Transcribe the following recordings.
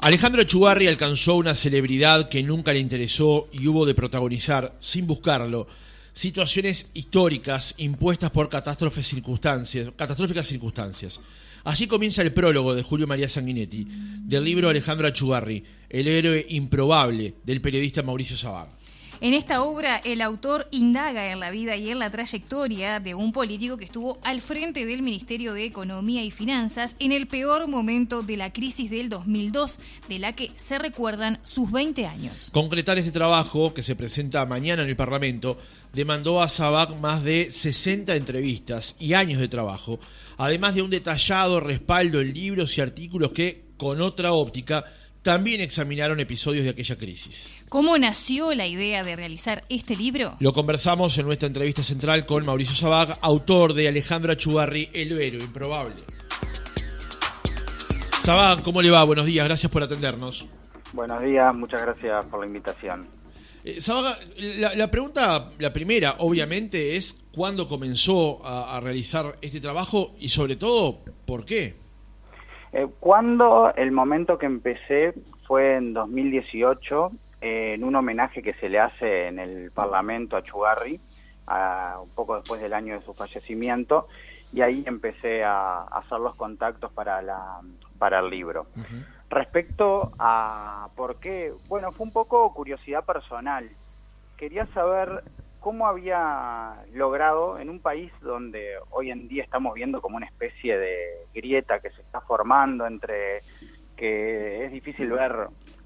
Alejandro Achugarri alcanzó una celebridad que nunca le interesó y hubo de protagonizar, sin buscarlo, situaciones históricas impuestas por catastróficas circunstancias. Así comienza el prólogo de Julio María Sanguinetti, del libro Alejandro Achugarri, el héroe improbable del periodista Mauricio Sabag. En esta obra, el autor indaga en la vida y en la trayectoria de un político que estuvo al frente del Ministerio de Economía y Finanzas en el peor momento de la crisis del 2002, de la que se recuerdan sus 20 años. Concretar este trabajo, que se presenta mañana en el Parlamento, demandó a Sabag más de 60 entrevistas y años de trabajo, además de un detallado respaldo en libros y artículos que, con otra óptica, también examinaron episodios de aquella crisis. ¿Cómo nació la idea de realizar este libro? Lo conversamos en nuestra entrevista central con Mauricio Sabag, autor de Alejandro Achugarri, el héroe improbable. Sabag, ¿cómo le va? Buenos días, gracias por atendernos. Buenos días, muchas gracias por la invitación. Sabag, la pregunta, la primera, obviamente, es ¿cuándo comenzó a realizar este trabajo y, sobre todo, por qué? El momento que empecé fue en 2018, en un homenaje que se le hace en el Parlamento a Achugarri, un poco después del año de su fallecimiento, y ahí empecé a hacer los contactos para el libro. Uh-huh. Respecto a por qué, bueno, fue un poco curiosidad personal. Quería saber cómo había logrado en un país donde hoy en día estamos viendo como una especie de grieta que se está formando entre que es difícil ver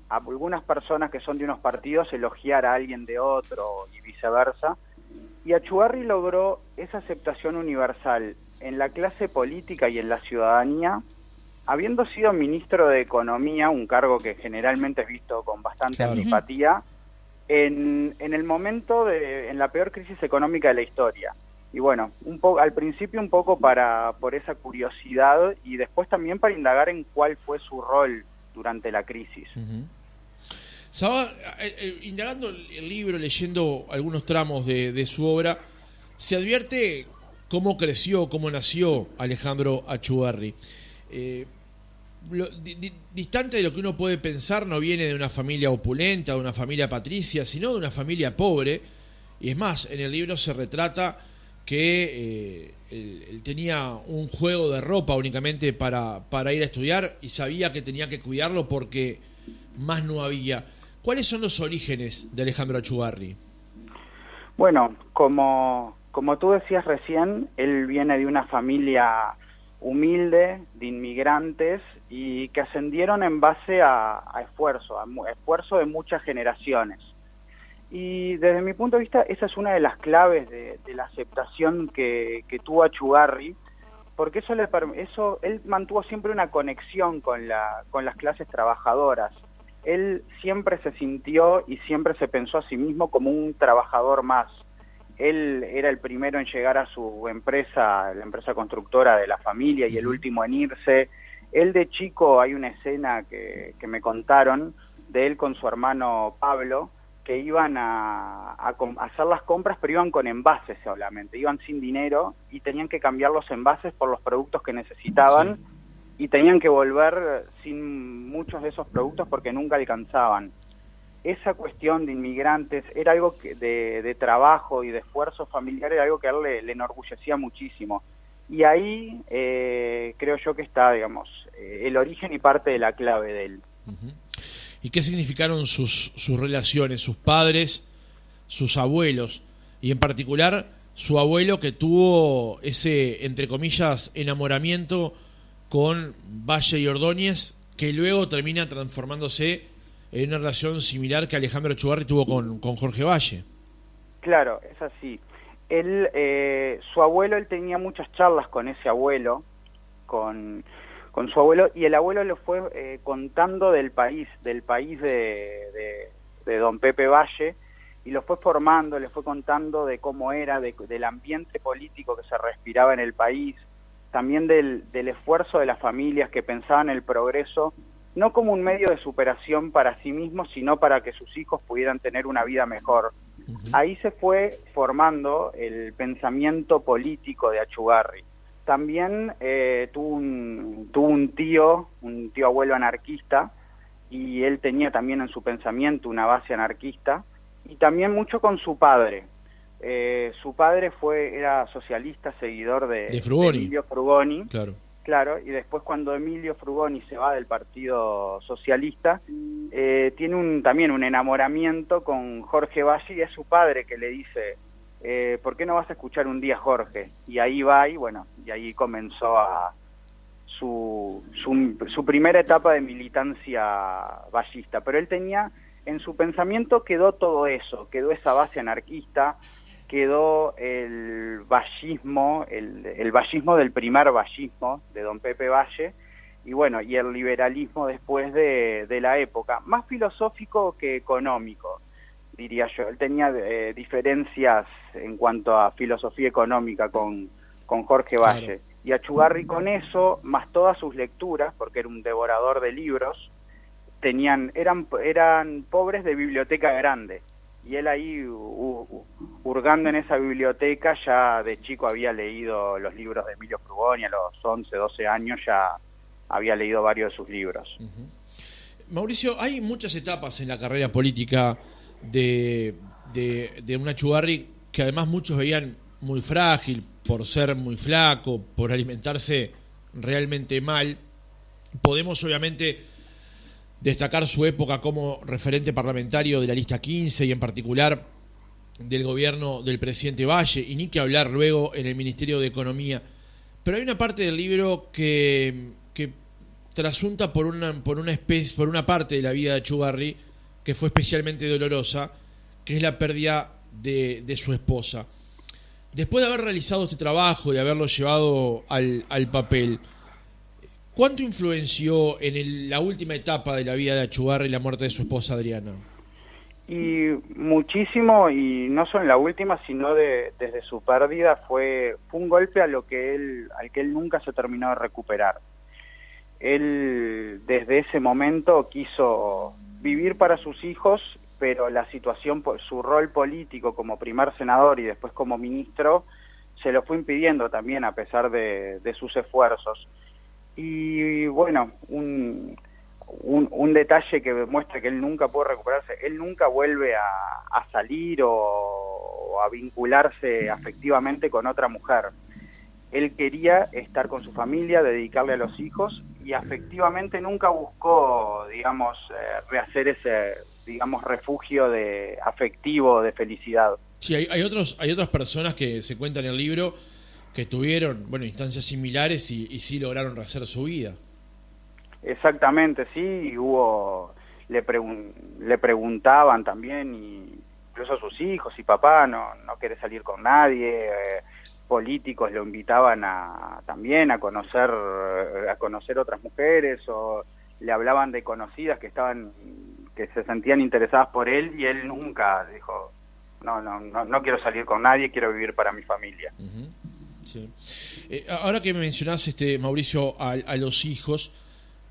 a algunas personas que son de unos partidos elogiar a alguien de otro y viceversa. Y Achugarri logró esa aceptación universal en la clase política y en la ciudadanía, habiendo sido ministro de Economía, un cargo que generalmente es visto con bastante antipatía, en el momento en la peor crisis económica de la historia. Y bueno, al principio un poco por esa curiosidad y después también para indagar en cuál fue su rol durante la crisis. Uh-huh. Sabag, indagando el libro, leyendo algunos tramos de su obra, se advierte cómo creció, cómo nació Alejandro Achugarri. Distante de lo que uno puede pensar, no viene de una familia opulenta, de una familia patricia, sino de una familia pobre. Y es más, en el libro se retrata que él tenía un juego de ropa únicamente para ir a estudiar y sabía que tenía que cuidarlo porque más no había. ¿Cuáles son los orígenes de Alejandro Achugarri? Bueno, como tú decías recién, él viene de una familia humilde, de inmigrantes, y que ascendieron en base a esfuerzo de muchas generaciones. Y desde mi punto de vista, esa es una de las claves de la aceptación que tuvo Achugarri, porque él mantuvo siempre una conexión con las clases trabajadoras. Él siempre se sintió y siempre se pensó a sí mismo como un trabajador más. Él era el primero en llegar a su empresa, la empresa constructora de la familia, y el último en irse. Él de chico, hay una escena que me contaron de él con su hermano Pablo, que iban a hacer las compras, pero iban con envases solamente, iban sin dinero y tenían que cambiar los envases por los productos que necesitaban, sí, y tenían que volver sin muchos de esos productos porque nunca alcanzaban. Esa cuestión de inmigrantes era algo de trabajo y de esfuerzo familiar, era algo que a él le enorgullecía muchísimo. Y ahí creo yo que está, digamos, el origen y parte de la clave de él. Uh-huh. ¿Y qué significaron sus relaciones, sus padres, sus abuelos? Y en particular, su abuelo, que tuvo ese, entre comillas, enamoramiento con Valle y Ordóñez, que luego termina transformándose en una relación similar que Alejandro Achugarri tuvo con Jorge Valle. Claro, es así. Su abuelo, él tenía muchas charlas con ese abuelo, con su abuelo, y el abuelo le fue contando del país de don Pepe Valle, y lo fue formando, le fue contando de cómo era, del ambiente político que se respiraba en el país, también del esfuerzo de las familias que pensaban el progreso, no como un medio de superación para sí mismos, sino para que sus hijos pudieran tener una vida mejor. Uh-huh. Ahí se fue formando el pensamiento político de Achugarri. También tuvo un tío abuelo anarquista, y él tenía también en su pensamiento una base anarquista, y también mucho con su padre. Su padre era socialista, seguidor de Emilio Frugoni. Claro, y después cuando Emilio Frugoni se va del Partido Socialista, tiene también un enamoramiento con Jorge Valle, y es su padre que le dice, ¿por qué no vas a escuchar un día Jorge? Y ahí va, y bueno, y ahí comenzó su primera etapa de militancia vallista. Pero él tenía, en su pensamiento quedó todo eso, quedó esa base anarquista, quedó el vallismo, el vallismo del primer vallismo de don Pepe Valle, y bueno, y el liberalismo después de la época, más filosófico que económico, diría yo. Él tenía diferencias en cuanto a filosofía económica con Jorge Valle. Claro. Y Achugarri con eso, más todas sus lecturas, porque era un devorador de libros, eran pobres de biblioteca grande. Y él ahí, hurgando en esa biblioteca, ya de chico había leído los libros de Emilio Frugoni, a los 11, 12 años ya había leído varios de sus libros. Mauricio, hay muchas etapas en la carrera política de un Achugarri que además muchos veían muy frágil, por ser muy flaco, por alimentarse realmente mal. Podemos obviamente destacar su época como referente parlamentario de la lista 15 y en particular del gobierno del presidente Valle, y ni que hablar luego en el Ministerio de Economía. Pero hay una parte del libro que trasunta por una parte de la vida de Achugarri que fue especialmente dolorosa, que es la pérdida de su esposa. Después de haber realizado este trabajo y haberlo llevado al papel, ¿cuánto influenció en la última etapa de la vida de Achugarri la muerte de su esposa Adriana? Y muchísimo, y no solo en la última, sino desde su pérdida, fue un golpe al que él nunca se terminó de recuperar. Él desde ese momento quiso vivir para sus hijos, pero la situación, su rol político como primer senador y después como ministro, se lo fue impidiendo también a pesar de sus esfuerzos. Y bueno, un detalle que muestra que él nunca puede recuperarse, él nunca vuelve a salir o a vincularse afectivamente con otra mujer. Él quería estar con su familia, dedicarle a los hijos, y afectivamente nunca buscó, digamos, rehacer ese, digamos, refugio afectivo de felicidad. Sí, hay otras personas que se cuentan en el libro que tuvieron, bueno, instancias similares y sí lograron rehacer su vida. Exactamente, sí, y le preguntaban también, incluso a sus hijos, y papá, no quiere salir con nadie. Políticos lo invitaban también a conocer otras mujeres, o le hablaban de conocidas que se sentían interesadas por él, y él nunca dijo, no quiero salir con nadie, quiero vivir para mi familia. Uh-huh. Sí. Ahora que me mencionás, Mauricio, a los hijos,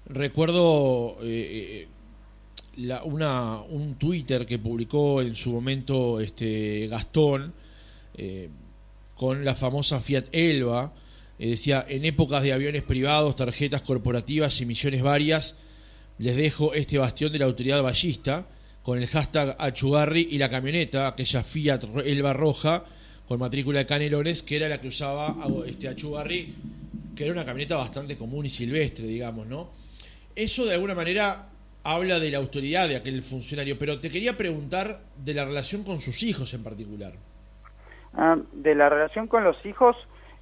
recuerdo un Twitter que publicó en su momento Gastón, con la famosa Fiat Elba. Decía: en épocas de aviones privados, tarjetas corporativas y millones varias, les dejo este bastión de la autoridad vallista, con el hashtag Achugarri y la camioneta, aquella Fiat Elba roja con matrícula de Canelones, que era la que usaba Achugarri, que era una camioneta bastante común y silvestre, digamos, ¿no? Eso de alguna manera habla de la autoridad de aquel funcionario, pero te quería preguntar de la relación con sus hijos en particular. De la relación con los hijos,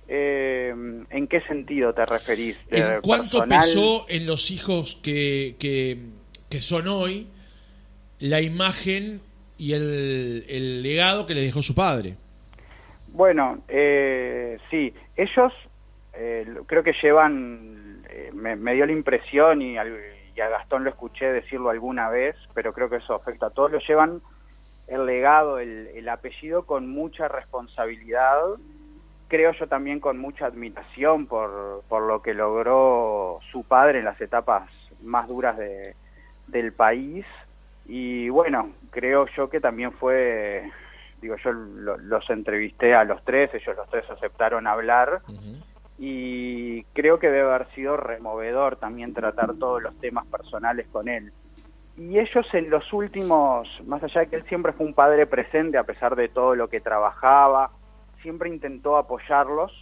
¿en qué sentido te referís? ¿En cuánto pesó en los hijos que son hoy la imagen y el legado que les dejó su padre? Bueno, sí, ellos creo que llevan, me dio la impresión, y a Gastón lo escuché decirlo alguna vez, pero creo que eso afecta a todos, lo llevan el legado, el apellido con mucha responsabilidad, creo yo también con mucha admiración por lo que logró su padre en las etapas más duras del país. Y bueno, creo yo que también fue, yo los entrevisté a los tres, ellos los tres aceptaron hablar. Uh-huh. Y creo que debe haber sido removedor también tratar todos los temas personales con él. Y ellos en los últimos, más allá de que él siempre fue un padre presente a pesar de todo lo que trabajaba, siempre intentó apoyarlos,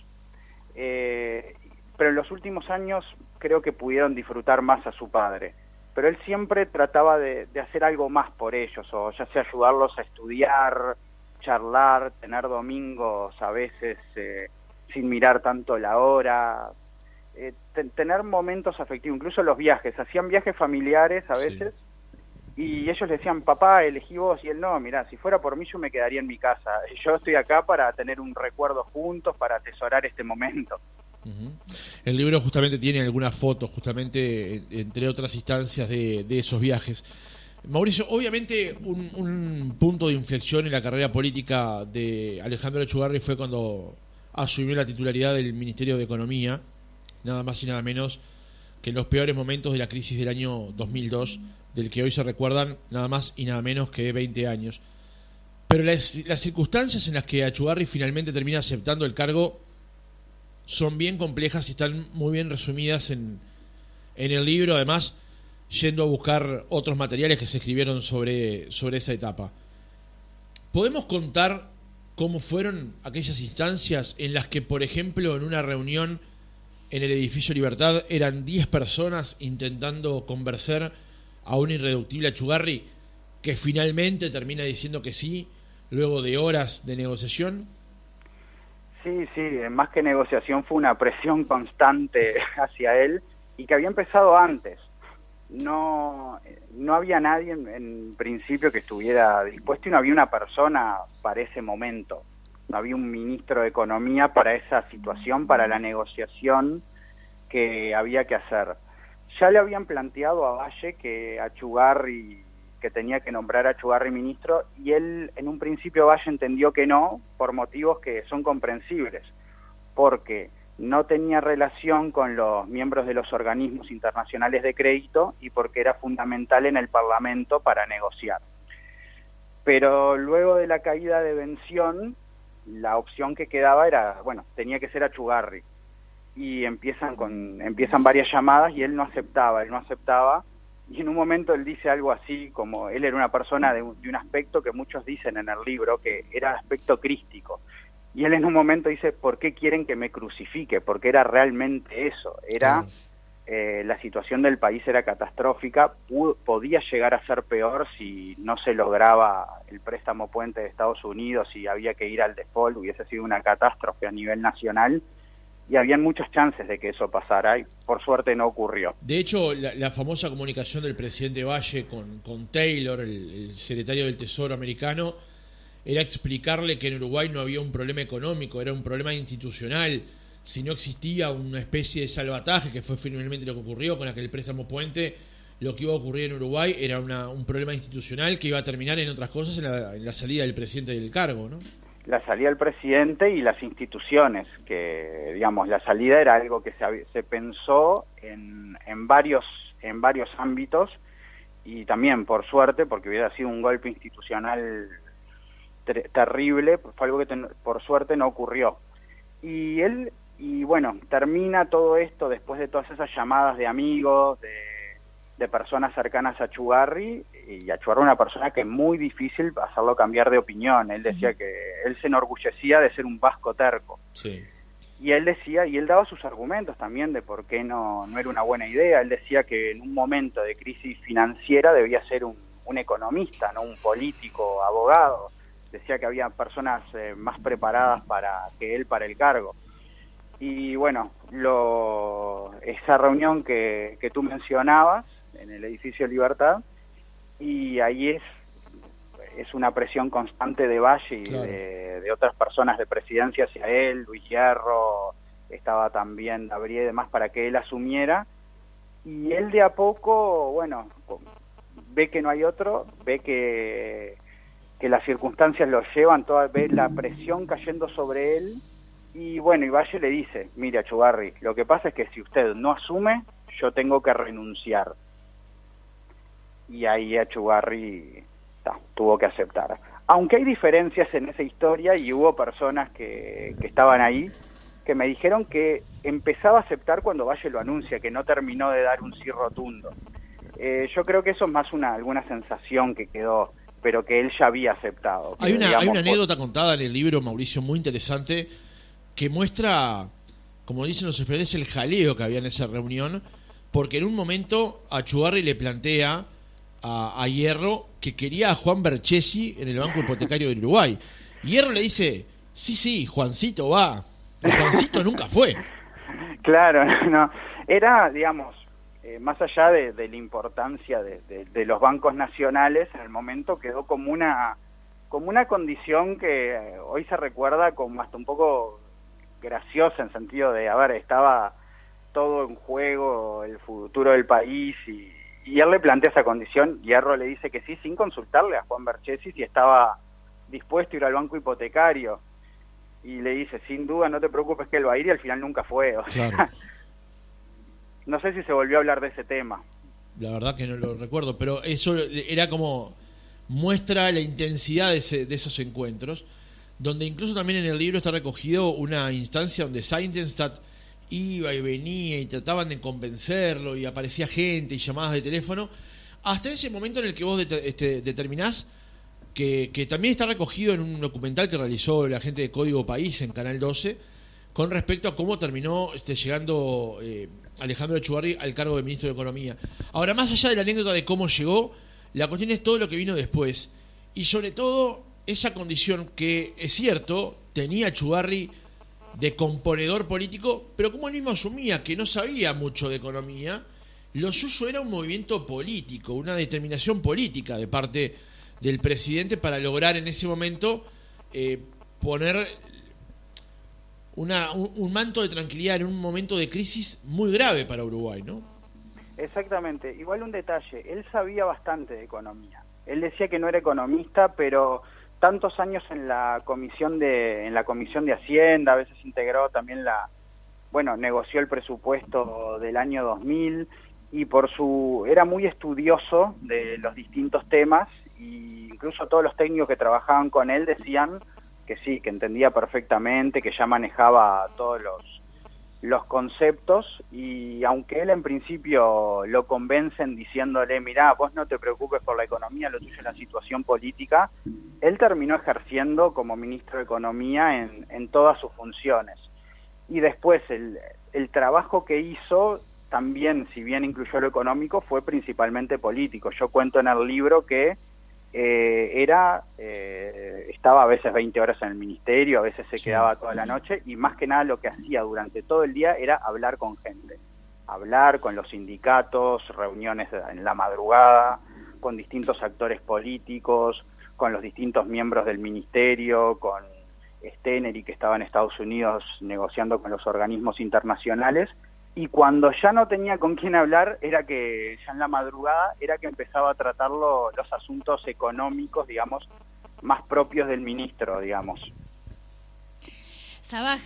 pero en los últimos años creo que pudieron disfrutar más a su padre. Pero él siempre trataba de hacer algo más por ellos, o ya sea ayudarlos a estudiar, charlar, tener domingos a veces sin mirar tanto la hora, tener momentos afectivos, incluso los viajes. Hacían viajes familiares a veces, sí. Y ellos le decían, papá, elegí vos, y él, no, mirá, si fuera por mí yo me quedaría en mi casa. Yo estoy acá para tener un recuerdo juntos, para atesorar este momento. El libro justamente tiene algunas fotos, justamente entre otras instancias de esos viajes. Mauricio, obviamente un punto de inflexión en la carrera política de Alejandro Echuggarri fue cuando asumió la titularidad del Ministerio de Economía, nada más y nada menos que en los peores momentos de la crisis del año 2002, del que hoy se recuerdan nada más y nada menos que 20 años. Pero las circunstancias en las que Echuggarri finalmente termina aceptando el cargo son bien complejas y están muy bien resumidas en el libro, además yendo a buscar otros materiales que se escribieron sobre esa etapa. ¿Podemos contar cómo fueron aquellas instancias en las que, por ejemplo, en una reunión en el edificio Libertad eran 10 personas intentando convencer a un irreductible Echuggarri que finalmente termina diciendo que sí, luego de horas de negociación? Sí, más que negociación fue una presión constante hacia él y que había empezado antes. No había nadie en principio que estuviera dispuesto y no había una persona para ese momento. No había un ministro de Economía para esa situación, para la negociación que había que hacer. Ya le habían planteado a Valle que Echuggarri, que tenía que nombrar a Echuggarri ministro, y él en un principio Valle entendió que no, por motivos que son comprensibles, porque no tenía relación con los miembros de los organismos internacionales de crédito y porque era fundamental en el Parlamento para negociar. Pero luego de la caída de Bención, la opción que quedaba era, bueno, tenía que ser Echuggarri, y empiezan varias llamadas y él no aceptaba, y en un momento él dice algo así como, él era una persona de un aspecto que muchos dicen en el libro, que era aspecto crístico, y él en un momento dice, ¿por qué quieren que me crucifique? Porque era realmente eso, la situación del país era catastrófica, podía llegar a ser peor si no se lograba el préstamo puente de Estados Unidos y había que ir al default, hubiese sido una catástrofe a nivel nacional, y habían muchas chances de que eso pasara, y por suerte no ocurrió. De hecho, la famosa comunicación del presidente Valle con Taylor, el secretario del Tesoro americano, era explicarle que en Uruguay no había un problema económico, era un problema institucional. Si no existía una especie de salvataje, que fue finalmente lo que ocurrió con aquel préstamo puente, lo que iba a ocurrir en Uruguay era un problema institucional que iba a terminar en otras cosas en la salida del presidente del cargo, ¿no? La salida del presidente y las instituciones, que digamos la salida era algo que se pensó en varios ámbitos, y también por suerte, porque hubiera sido un golpe institucional terrible, fue algo que por suerte no ocurrió. Y bueno, termina todo esto después de todas esas llamadas de amigos, de personas cercanas a Echuggarri, y Echuggarri una persona que es muy difícil hacerlo cambiar de opinión. Él decía que él se enorgullecía de ser un vasco terco. Sí. Y él decía, y él daba sus argumentos también de por qué no era una buena idea. Él decía que en un momento de crisis financiera debía ser un economista, no un político, abogado. Decía que había personas más preparadas que él para el cargo. Y bueno, esa reunión que tú mencionabas en el edificio Libertad, y ahí es una presión constante de Valle y claro, de otras personas de presidencia hacia él, Luis Hierro, estaba también Gabriel y demás, para que él asumiera, y él de a poco, bueno, ve que no hay otro, ve que las circunstancias lo llevan, ve la presión cayendo sobre él, y bueno, y Valle le dice, mira Echuggarri, lo que pasa es que si usted no asume, yo tengo que renunciar. Y ahí Echuggarri tuvo que aceptar. Aunque hay diferencias en esa historia, y hubo personas que estaban ahí, que me dijeron que empezaba a aceptar cuando Valle lo anuncia, que no terminó de dar un sí rotundo. Yo creo que eso es más alguna sensación que quedó, pero que él ya había aceptado. Hay una anécdota contada en el libro, Mauricio, muy interesante, que muestra, como dicen los españoles, el jaleo que había en esa reunión, porque en un momento Achugarri le plantea a Hierro que quería a Juan Berchesi en el Banco Hipotecario del Uruguay. Y Hierro le dice, sí, Juancito va. Y Juancito nunca fue. Claro, no. Era, digamos, más allá de la importancia de los bancos nacionales, en el momento quedó como una condición que hoy se recuerda como hasta un poco graciosa, en sentido de, estaba todo en juego, el futuro del país, y él le plantea esa condición, Hierro le dice que sí, sin consultarle a Juan Berchesi si estaba dispuesto a ir al banco hipotecario, y le dice, sin duda, no te preocupes que él va a ir, y al final nunca fue. O sea, claro. No sé si se volvió a hablar de ese tema. La verdad que no lo recuerdo, pero eso era como muestra la intensidad de esos encuentros, donde incluso también en el libro está recogido una instancia donde Seidenstadt iba y venía y trataban de convencerlo y aparecía gente y llamadas de teléfono, hasta ese momento en el que vos determinás que también está recogido en un documental que realizó la gente de Código País en Canal 12 con respecto a cómo terminó llegando Alejandro Achugarri al cargo de ministro de Economía. Ahora, más allá de la anécdota de cómo llegó, la cuestión es todo lo que vino después. Y sobre todo, esa condición que, es cierto, tenía Achugarri de componedor político, pero como él mismo asumía que no sabía mucho de economía, lo suyo era un movimiento político, una determinación política de parte del presidente para lograr en ese momento poner un manto de tranquilidad en un momento de crisis muy grave para Uruguay, ¿no? Exactamente. Igual un detalle, él sabía bastante de economía. Él decía que no era economista, pero tantos años en la comisión de Hacienda, a veces integró también negoció el presupuesto del año 2000 y era muy estudioso de los distintos temas, y incluso todos los técnicos que trabajaban con él decían que sí, que entendía perfectamente, que ya manejaba todos los conceptos, y aunque él en principio lo convencen diciéndole, mirá, vos no te preocupes por la economía, lo tuyo es la situación política, él terminó ejerciendo como ministro de Economía en todas sus funciones. Y después el trabajo que hizo también, si bien incluyó lo económico, fue principalmente político. Yo cuento en el libro que estaba a veces 20 horas en el ministerio, a veces se quedaba toda la noche, y más que nada lo que hacía durante todo el día era hablar con gente, hablar con los sindicatos, reuniones en la madrugada, con distintos actores políticos, con los distintos miembros del ministerio, con Steneri, que estaba en Estados Unidos negociando con los organismos internacionales, y cuando ya no tenía con quién hablar, ya en la madrugada, era que empezaba a tratar los asuntos económicos, digamos, más propios del ministro, digamos. Sabaj,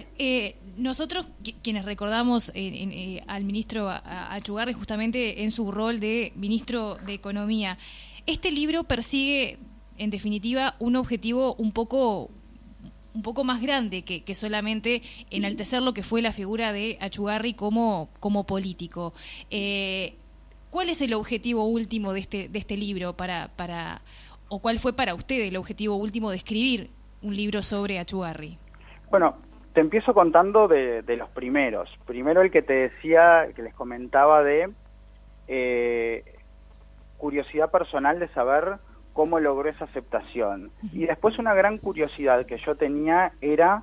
nosotros quienes recordamos al ministro Achugarri justamente en su rol de ministro de Economía, este libro persigue, en definitiva, un objetivo un poco más grande que solamente enaltecer lo que fue la figura de Achugarri como político. ¿Cuál es el objetivo último de este libro o cuál fue para usted el objetivo último de escribir un libro sobre Achugarri? Bueno, te empiezo contando de los primeros. Primero el que te decía, que les comentaba de curiosidad personal de saber cómo logró esa aceptación. Y después una gran curiosidad que yo tenía era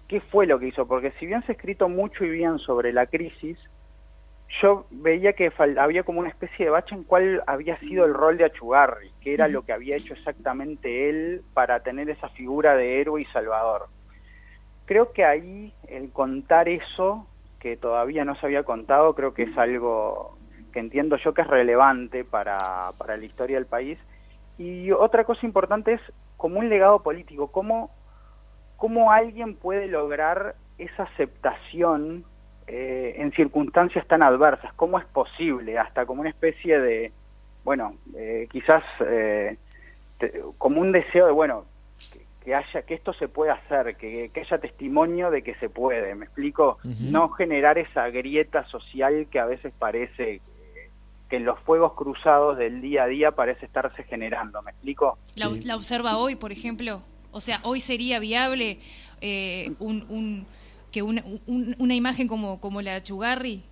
qué fue lo que hizo, porque si bien se ha escrito mucho y bien sobre la crisis, yo veía que había como una especie de bache en cuál había sido el rol de Achugarri, qué era lo que había hecho exactamente él para tener esa figura de héroe y salvador. Creo que ahí el contar eso, que todavía no se había contado, creo que es algo que entiendo yo que es relevante para la historia del país. Y otra cosa importante es como un legado político, cómo alguien puede lograr esa aceptación en circunstancias tan adversas, cómo es posible, hasta como una especie de, quizás como un deseo de, que esto se pueda hacer, que haya testimonio de que se puede, ¿me explico? No generar esa grieta social que a veces parece que en los fuegos cruzados del día a día parece estarse generando. ¿Me explico? La observa hoy, por ejemplo. O sea, hoy sería viable una imagen como la de Achugarri.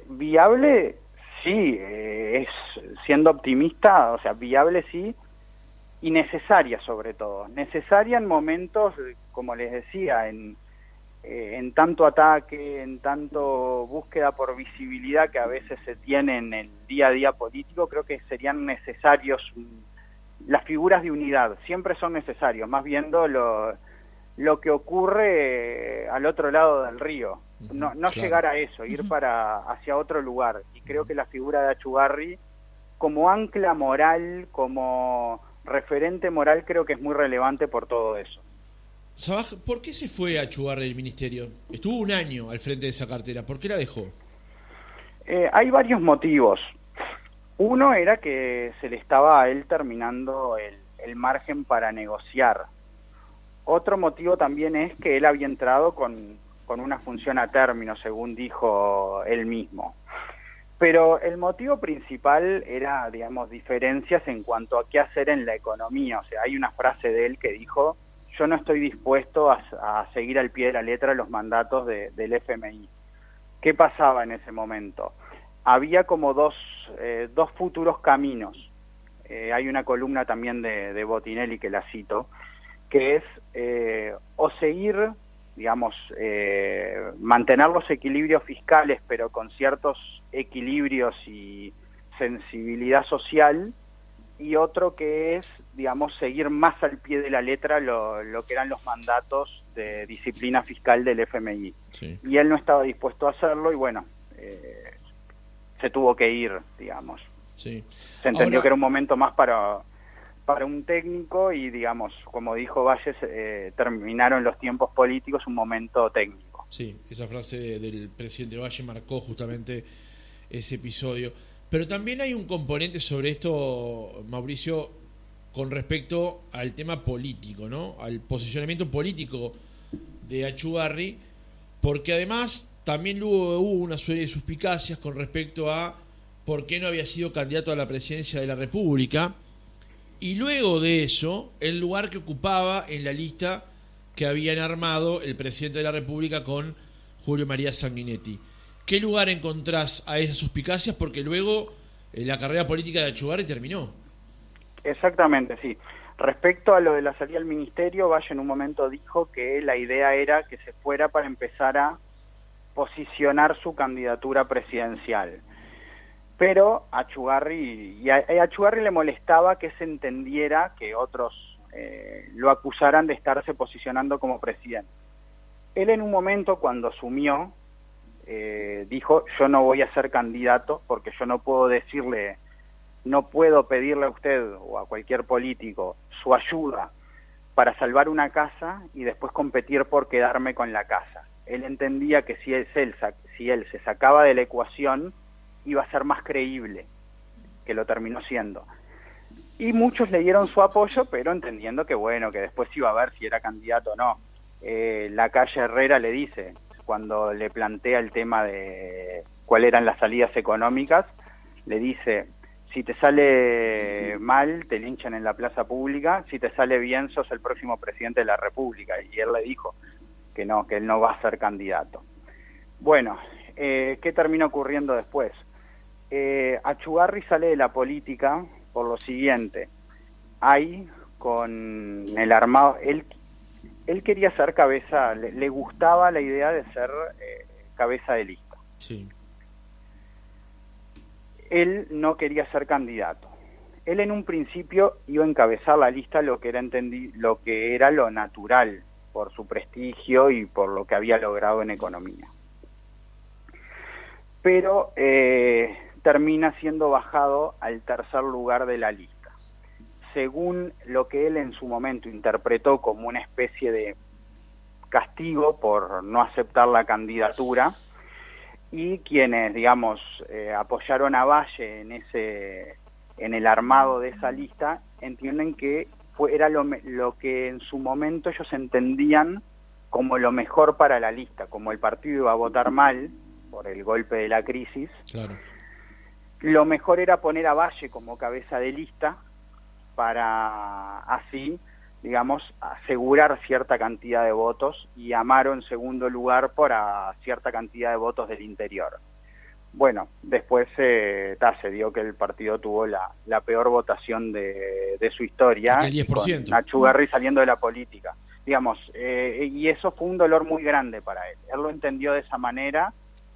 Viable, sí, es siendo optimista, o sea, viable sí, y necesaria sobre todo. Necesaria en momentos, como les decía, en tanto ataque, en tanto búsqueda por visibilidad que a veces se tiene en el día a día político. Creo que serían necesarios las figuras de unidad, siempre son necesarios, más viendo lo que ocurre al otro lado del río. No claro. Llegar a eso, ir hacia otro lugar. Y creo que la figura de Achugarri, como ancla moral, como referente moral, creo que es muy relevante por todo eso. Sabaj, ¿por qué se fue Achugarri del ministerio? Estuvo un año al frente de esa cartera, ¿por qué la dejó? Hay varios motivos. Uno era que se le estaba a él terminando el margen para negociar. Otro motivo también es que él había entrado con una función a término, según dijo él mismo. Pero el motivo principal era, digamos, diferencias en cuanto a qué hacer en la economía. O sea, hay una frase de él que dijo: yo no estoy dispuesto a seguir al pie de la letra los mandatos del FMI. ¿Qué pasaba en ese momento? Había como dos futuros caminos. Hay una columna también de Botinelli que la cito, que es o seguir, digamos, mantener los equilibrios fiscales, pero con ciertos equilibrios y sensibilidad social, y otro que es, digamos, seguir más al pie de la letra lo que eran los mandatos de disciplina fiscal del FMI. Sí. Y él no estaba dispuesto a hacerlo y bueno, se tuvo que ir, digamos. Sí. Se entendió que era un momento más para un técnico y, digamos, como dijo Valles, terminaron los tiempos políticos, un momento técnico. Sí, esa frase del presidente Valle marcó justamente ese episodio. Pero también hay un componente sobre esto, Mauricio, con respecto al tema político, ¿no? Al posicionamiento político de Achugarri, porque además también hubo una serie de suspicacias con respecto a por qué no había sido candidato a la presidencia de la República, y luego de eso, el lugar que ocupaba en la lista que habían armado el presidente de la República con Julio María Sanguinetti. ¿Qué lugar encontrás a esas suspicacias? Porque luego la carrera política de Achugarri terminó. Exactamente, sí. Respecto a lo de la salida del ministerio, Valle en un momento dijo que la idea era que se fuera para empezar a posicionar su candidatura presidencial. Pero a Achugarri le molestaba que se entendiera que otros lo acusaran de estarse posicionando como presidente. Él en un momento, cuando asumió, dijo: yo no voy a ser candidato porque yo no puedo pedirle a usted o a cualquier político su ayuda para salvar una casa y después competir por quedarme con la casa. Él entendía que si él se sacaba de la ecuación, iba a ser más creíble, que lo terminó siendo. Y muchos le dieron su apoyo, pero entendiendo que bueno, que después iba a ver si era candidato o no. La calle Herrera le dice, cuando le plantea el tema de cuáles eran las salidas económicas, le dice: si te sale mal, te linchan en la plaza pública; si te sale bien, sos el próximo presidente de la República. Y él le dijo que no, que él no va a ser candidato. Bueno, ¿qué termina ocurriendo después? Achugarri sale de la política por lo siguiente. Ahí, con el armado, él quería ser cabeza, le gustaba la idea de ser cabeza de lista. Sí. Él no quería ser candidato. Él en un principio iba a encabezar la lista, lo que era lo natural, por su prestigio y por lo que había logrado en economía. Pero termina siendo bajado al tercer lugar de la lista, según lo que él en su momento interpretó como una especie de castigo por no aceptar la candidatura, y quienes, digamos, apoyaron a Valle en el armado de esa lista, entienden que era lo que en su momento ellos entendían como lo mejor para la lista. Como el partido iba a votar mal, por el golpe de la crisis, Claro. lo mejor era poner a Valle como cabeza de lista para así, digamos, asegurar cierta cantidad de votos y Amaro en segundo lugar para cierta cantidad de votos del interior. Bueno, después se dio que el partido tuvo la peor votación de su historia, el 10%. con Nacho Ugarry saliendo de la política. Digamos, y eso fue un dolor muy grande para él. Él lo entendió de esa manera,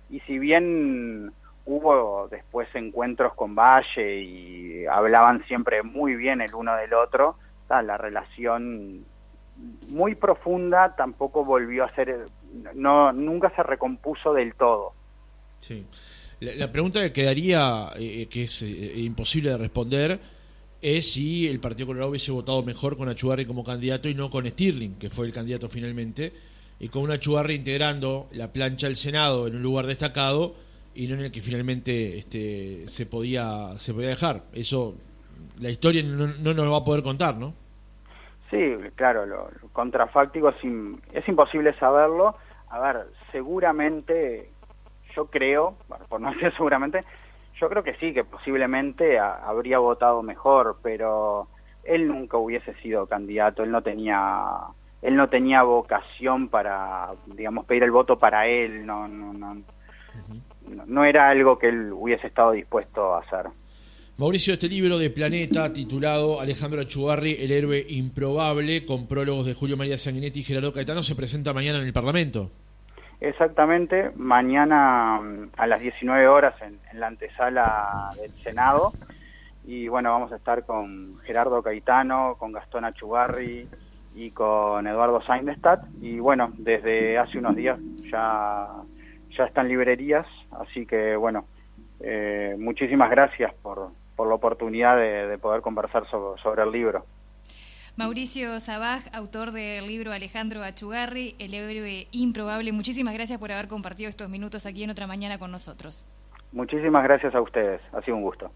y si bien hubo después encuentros con Valle y hablaban siempre muy bien el uno del otro, la relación muy profunda tampoco volvió a ser, nunca se recompuso del todo. Sí. La pregunta que quedaría, que es imposible de responder, es si el Partido Colorado hubiese votado mejor con Achugarri como candidato y no con Stirling, que fue el candidato finalmente, y con un Achugarri integrando la plancha del Senado en un lugar destacado y no en el que finalmente se podía dejar. Eso la historia no nos lo va a poder contar, ¿no? Sí, claro, lo contrafáctico es imposible saberlo. A ver, seguramente, yo creo, bueno, por no decir seguramente, yo creo que sí, que posiblemente habría votado mejor, pero él nunca hubiese sido candidato, él no tenía vocación para, digamos, pedir el voto para él, no era algo que él hubiese estado dispuesto a hacer. Mauricio, este libro de Planeta, titulado Alejandro Achugarri, el héroe improbable, con prólogos de Julio María Sanguinetti y Gerardo Caetano, se presenta mañana en el Parlamento. Exactamente, mañana a las 19 horas en la antesala del Senado, y bueno, vamos a estar con Gerardo Caetano, con Gastón Achugarri y con Eduardo Seinestadt, y bueno, desde hace unos días ya están librerías, así que bueno, muchísimas gracias por la oportunidad de poder conversar sobre el libro. Mauricio Sabaj, autor del libro Alejandro Achugarri, el héroe improbable, muchísimas gracias por haber compartido estos minutos aquí en Otra Mañana con nosotros. Muchísimas gracias a ustedes, ha sido un gusto.